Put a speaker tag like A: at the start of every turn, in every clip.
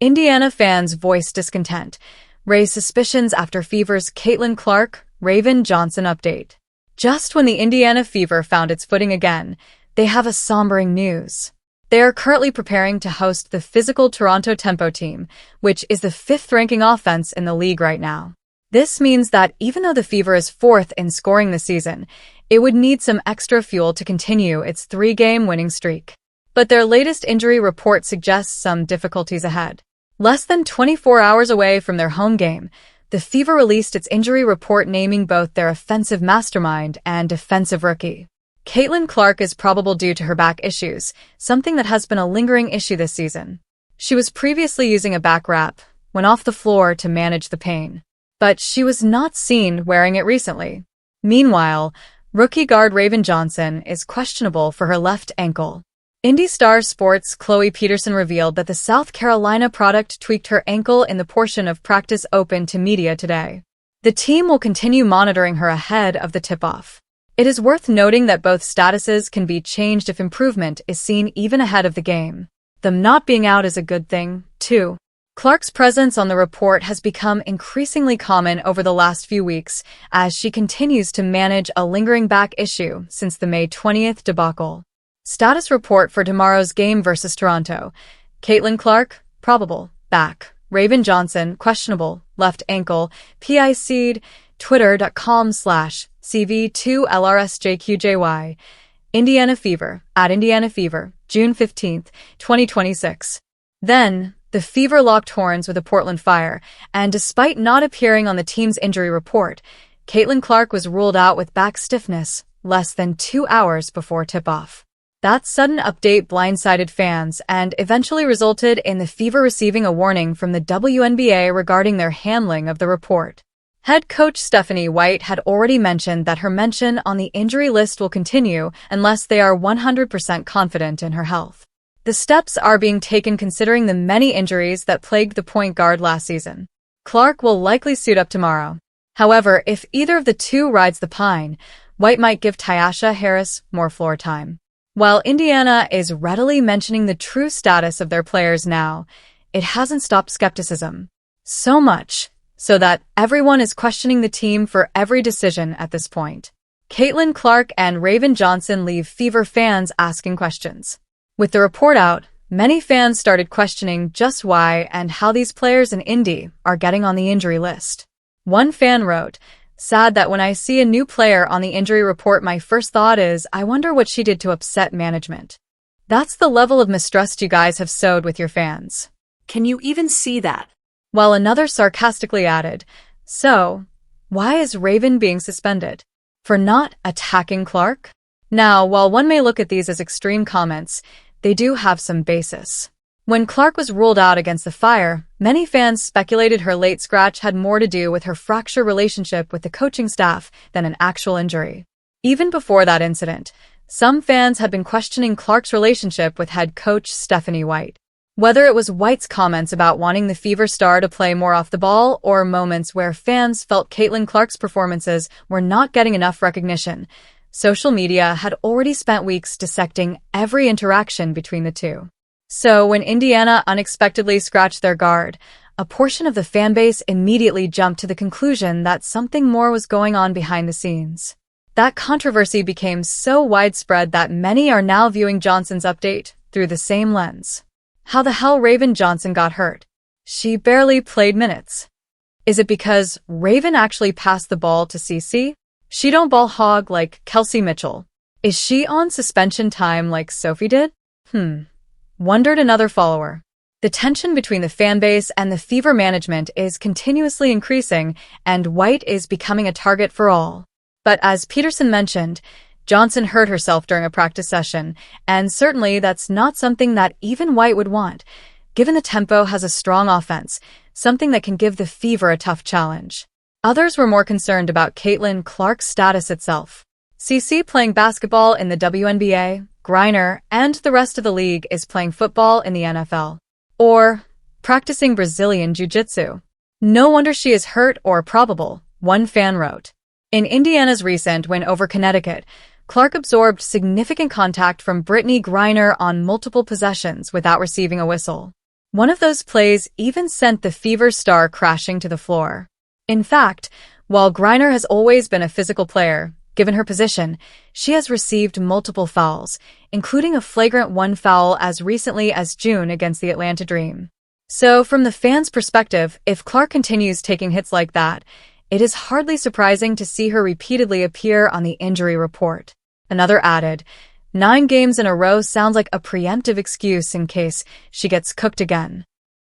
A: Indiana fans voiced discontent, raised suspicions after Fever's Caitlin Clark, Raven Johnson update. Just when the Indiana Fever found its footing again, they have a sombering news. They are currently preparing to host the physical Toronto Tempo team, which is the fifth-ranking offense in the league right now. This means that even though the Fever is fourth in scoring this season, it would need some extra fuel to continue its three-game winning streak. But their latest injury report suggests some difficulties ahead. Less than 24 hours away from their home game, the Fever released its injury report naming both their offensive mastermind and defensive rookie. Caitlin Clark is probable due to her back issues, something that has been a lingering issue this season. She was previously using a back wrap when off the floor to manage the pain, but she was not seen wearing it recently. Meanwhile, rookie guard Raven Johnson is questionable for her left ankle. Indy Star Sports' Chloe Peterson revealed that the South Carolina product tweaked her ankle in the portion of practice open to media today. The team will continue monitoring her ahead of the tip-off. It is worth noting that both statuses can be changed if improvement is seen even ahead of the game. Them not being out is a good thing, too. Clark's presence on the report has become increasingly common over the last few weeks as she continues to manage a lingering back issue since the May 20th debacle. Status report for tomorrow's game versus Toronto. Caitlin Clark, probable, back. Raven Johnson, questionable, left ankle, PI seed, twitter.com/CV2LRSJQJY. Indiana Fever, @Indiana Fever, June 15th, 2026. Then, the Fever locked horns with the Portland Fire, and despite not appearing on the team's injury report, Caitlin Clark was ruled out with back stiffness less than 2 hours before tip-off. That sudden update blindsided fans and eventually resulted in the Fever receiving a warning from the WNBA regarding their handling of the report. Head coach Stephanie White had already mentioned that her mention on the injury list will continue unless they are 100% confident in her health. The steps are being taken considering the many injuries that plagued the point guard last season. Clark will likely suit up tomorrow. However, if either of the two rides the pine, White might give Tyasha Harris more floor time. While Indiana is readily mentioning the true status of their players now, it hasn't stopped skepticism. So much so that everyone is questioning the team for every decision at this point. Caitlin Clark and Raven Johnson leave Fever fans asking questions. With the report out, many fans started questioning just why and how these players in Indy are getting on the injury list. One fan wrote, "Sad that when I see a new player on the injury report, my first thought is, I wonder what she did to upset management." That's the level of mistrust you guys have sowed with your fans.
B: Can you even see that?
A: While another sarcastically added, "So, why is Raven being suspended? For not attacking Clark?" Now, while one may look at these as extreme comments, they do have some basis. When Clark was ruled out against the Fire, many fans speculated her late scratch had more to do with her fractured relationship with the coaching staff than an actual injury. Even before that incident, some fans had been questioning Clark's relationship with head coach Stephanie White. Whether it was White's comments about wanting the Fever star to play more off the ball or moments where fans felt Caitlin Clark's performances were not getting enough recognition, social media had already spent weeks dissecting every interaction between the two. So when Indiana unexpectedly scratched their guard, a portion of the fanbase immediately jumped to the conclusion that something more was going on behind the scenes. That controversy became so widespread that many are now viewing Johnson's update through the same lens. How the hell Raven Johnson got hurt? She barely played minutes. Is it because Raven actually passed the ball to CC? She don't ball hog like Kelsey Mitchell. Is she on suspension time like Sophie did? Wondered another follower. The tension between the fanbase and the Fever management is continuously increasing, and White is becoming a target for all. But as Peterson mentioned, Johnson hurt herself during a practice session, and certainly that's not something that even White would want, given the Tempo has a strong offense, something that can give the Fever a tough challenge. Others were more concerned about Caitlin Clark's status itself. CC playing basketball in the WNBA, Griner and the rest of the league is playing football in the NFL. Or practicing Brazilian Jiu-Jitsu. No wonder she is hurt or probable, one fan wrote. In Indiana's recent win over Connecticut, Clark absorbed significant contact from Brittany Griner on multiple possessions without receiving a whistle. One of those plays even sent the Fever star crashing to the floor. In fact, while Griner has always been a physical player, given her position, she has received multiple fouls, including a flagrant one foul as recently as June against the Atlanta Dream. So, from the fans' perspective, if Clark continues taking hits like that, it is hardly surprising to see her repeatedly appear on the injury report. Another added, 9 games in a row sounds like a preemptive excuse in case she gets cooked again.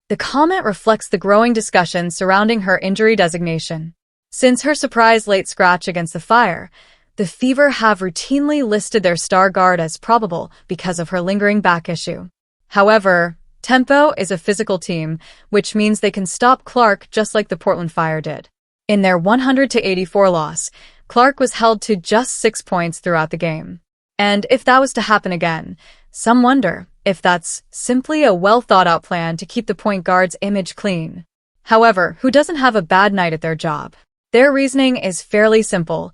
A: The comment reflects the growing discussion surrounding her injury designation. Since her surprise late scratch against the Fire, the Fever have routinely listed their star guard as probable because of her lingering back issue. However, Tempo is a physical team, which means they can stop Clark just like the Portland Fire did. In their 100-84 loss, Clark was held to just 6 points throughout the game. And if that was to happen again, some wonder if that's simply a well-thought-out plan to keep the point guard's image clean. However, who doesn't have a bad night at their job? Their reasoning is fairly simple.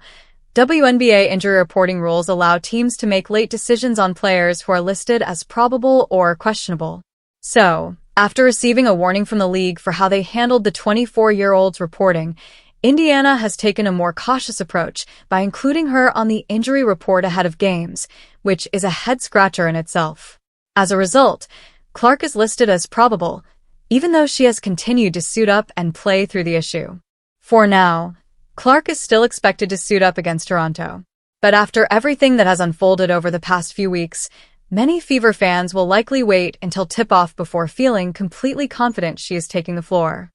A: WNBA injury reporting rules allow teams to make late decisions on players who are listed as probable or questionable. So, after receiving a warning from the league for how they handled the 24-year-old's reporting, Indiana has taken a more cautious approach by including her on the injury report ahead of games, which is a head-scratcher in itself. As a result, Clark is listed as probable, even though she has continued to suit up and play through the issue. For now, Clark is still expected to suit up against Toronto. But after everything that has unfolded over the past few weeks, many Fever fans will likely wait until tip-off before feeling completely confident she is taking the floor.